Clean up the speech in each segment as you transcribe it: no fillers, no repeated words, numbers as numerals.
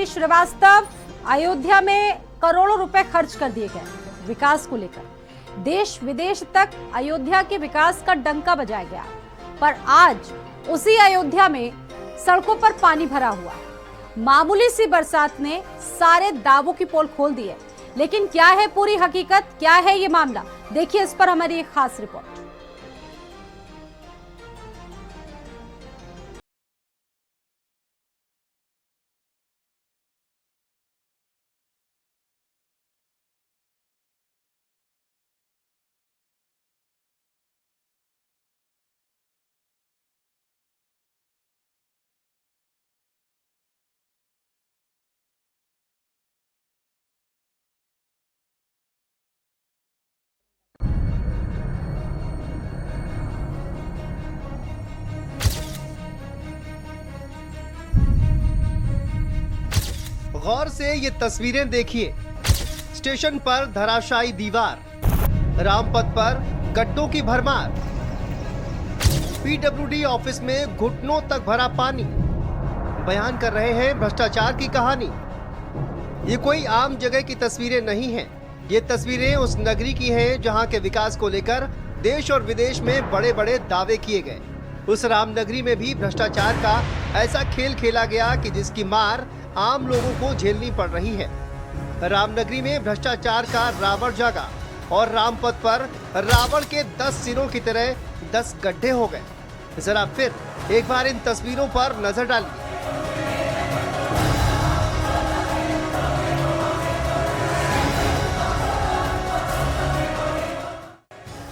श्रीवास्तव, अयोध्या में करोड़ों रुपए खर्च कर दिए गए विकास को लेकर। देश विदेश तक अयोध्या के विकास का डंका बजाया गया, पर आज उसी अयोध्या में सड़कों पर पानी भरा हुआ है। मामूली सी बरसात ने सारे दावों की पोल खोल दी है, लेकिन क्या है पूरी हकीकत, क्या है ये मामला, देखिए इस पर हमारी एक खास रिपोर्ट। गौर से ये तस्वीरें देखिए। स्टेशन पर धराशायी दीवार, रामपथ पर गड्ढों की भरमार, पीडब्ल्यूडी ऑफिस में घुटनों तक भरा पानी। बयान कर रहे हैं भ्रष्टाचार की कहानी। ये कोई आम जगह की तस्वीरें नहीं हैं। ये तस्वीरें उस नगरी की हैं जहां के विकास को लेकर देश और विदेश में बड़े बड़े दावे किए गए। उस रामनगरी में भी भ्रष्टाचार का ऐसा खेल खेला गया कि जिसकी मार आम लोगों को झेलनी पड़ रही है। रामनगरी में भ्रष्टाचार का रावण जागा और रामपथ पर रावण के 10 सिरों की तरह 10 गड्ढे हो गए। जरा फिर एक बार इन तस्वीरों पर नजर डालिए।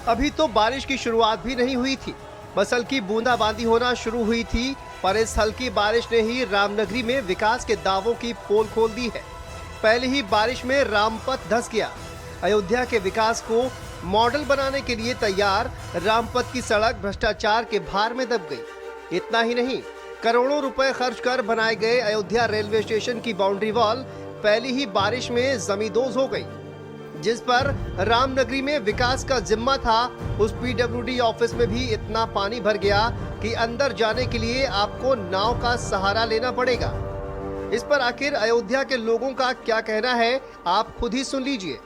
अभी तो बारिश की शुरुआत भी नहीं हुई थी, बस हल्की बूंदाबांदी होना शुरू हुई थी, पर इस हल्की बारिश ने ही रामनगरी में विकास के दावों की पोल खोल दी है। पहले ही बारिश में रामपथ धंस गया। अयोध्या के विकास को मॉडल बनाने के लिए तैयार रामपथ की सड़क भ्रष्टाचार के भार में दब गई। इतना ही नहीं, करोड़ों रुपए खर्च कर बनाए गए अयोध्या रेलवे स्टेशन की बाउंड्री वॉल पहली ही बारिश में जमींदोज हो गई। जिस पर रामनगरी में विकास का जिम्मा था, उस पीडब्ल्यूडी ऑफिस में भी इतना पानी भर गया कि अंदर जाने के लिए आपको नाव का सहारा लेना पड़ेगा। इस पर आखिर अयोध्या के लोगों का क्या कहना है, आप खुद ही सुन लीजिए।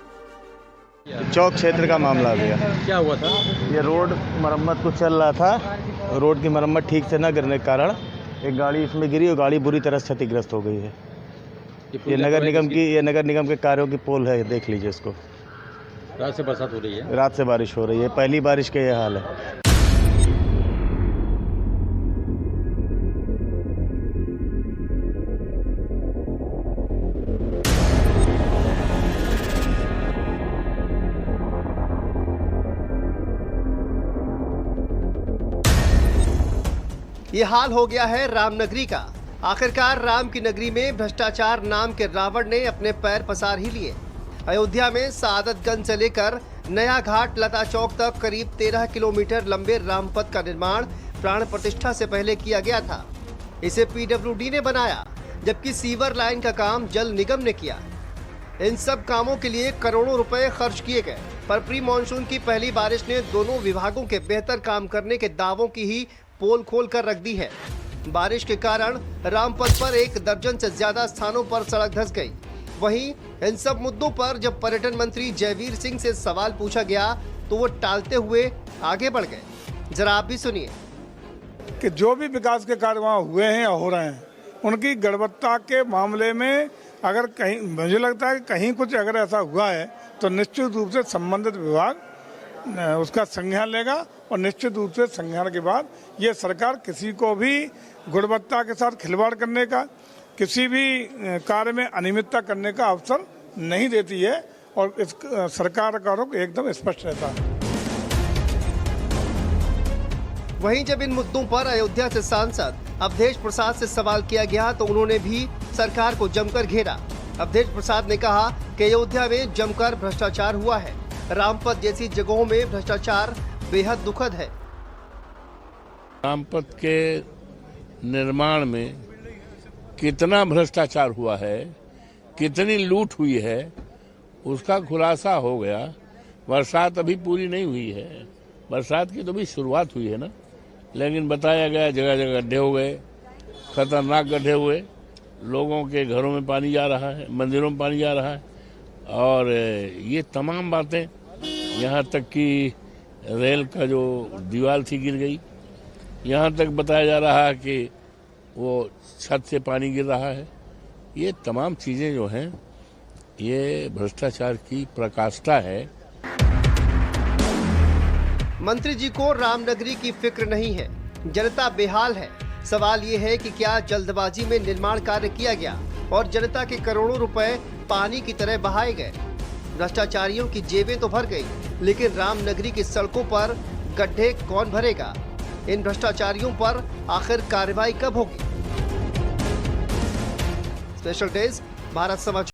चौक क्षेत्र का मामला आ गया। क्या हुआ था? ये रोड मरम्मत कुछ चल रहा था, रोड की मरम्मत ठीक से न करने के कारण एक गाड़ी इसमें गिरी और गाड़ी बुरी तरह क्षतिग्रस्त हो गई है। ये नगर निगम के कार्यों की पोल है, देख लीजिए इसको। रात से बरसात हो रही है? रात से बारिश हो रही है, पहली बारिश के ये हाल है। ये हाल हो गया है रामनगरी का। आखिरकार राम की नगरी में भ्रष्टाचार नाम के रावण ने अपने पैर पसार ही लिए। अयोध्या में सादतगंज से लेकर नया घाट लता चौक तक करीब 13 किलोमीटर लंबे रामपथ का निर्माण प्राण प्रतिष्ठा से पहले किया गया था। इसे पीडब्ल्यूडी ने बनाया, जबकि सीवर लाइन का काम जल निगम ने किया। इन सब कामों के लिए करोड़ों रुपए खर्च किए गए, पर प्री मानसून की पहली बारिश ने दोनों विभागों के बेहतर काम करने के दावों की ही पोल खोल कर रख दी है। बारिश के कारण रामपथ पर 1 दर्जन से ज्यादा स्थानों पर सड़क धंस गई। वहीं इन सब मुद्दों पर जब पर्यटन मंत्री जयवीर सिंह से सवाल पूछा गया तो वो टालते हुए आगे बढ़ गए। जरा आप भी सुनिए कि जो भी विकास के कार्य वहाँ हुए हैं या हो रहे हैं, उनकी गुणवत्ता के मामले में अगर कहीं, मुझे लगता है कि कहीं कुछ अगर ऐसा हुआ है तो निश्चित रूप से संबंधित विभाग उसका संज्ञान लेगा और निश्चित रूप से संज्ञान के बाद ये सरकार किसी को भी गुणवत्ता के साथ खिलवाड़ करने का, किसी भी कार्य में अनियमितता करने का अवसर नहीं देती है और इस सरकार का रुख एकदम स्पष्ट रहता है। वहीं जब इन मुद्दों पर अयोध्या से सांसद अवधेश प्रसाद से सवाल किया गया तो उन्होंने भी सरकार को जमकर घेरा। अवधेश प्रसाद ने कहा कि अयोध्या में जमकर भ्रष्टाचार हुआ है। रामपथ जैसी जगहों में भ्रष्टाचार बेहद दुखद है। रामपथ के निर्माण में कितना भ्रष्टाचार हुआ है, कितनी लूट हुई है, उसका खुलासा हो गया। बरसात अभी पूरी नहीं हुई है, बरसात की तो भी शुरुआत हुई है ना, लेकिन बताया गया जगह जगह गड्ढे हो गए, खतरनाक गड्ढे हुए, लोगों के घरों में पानी जा रहा है, मंदिरों में पानी जा रहा है, और ये तमाम बातें, यहाँ तक कि रेल का जो दीवार थी गिर गई, यहाँ तक बताया जा रहा है कि वो छत से पानी गिर रहा है। ये तमाम चीज़ें जो हैं ये भ्रष्टाचार की प्रकाष्ठा है। मंत्री जी को रामनगरी की फिक्र नहीं है, जनता बेहाल है। सवाल ये है कि क्या जल्दबाजी में निर्माण कार्य किया गया और जनता के करोड़ों रुपए पानी की तरह बहाए गए। भ्रष्टाचारियों की जेबें तो भर गई, लेकिन रामनगरी की सड़कों पर गड्ढे कौन भरेगा? इन भ्रष्टाचारियों पर आखिर कार्रवाई कब होगी? स्पेशल डेस्क, भारत समाचार।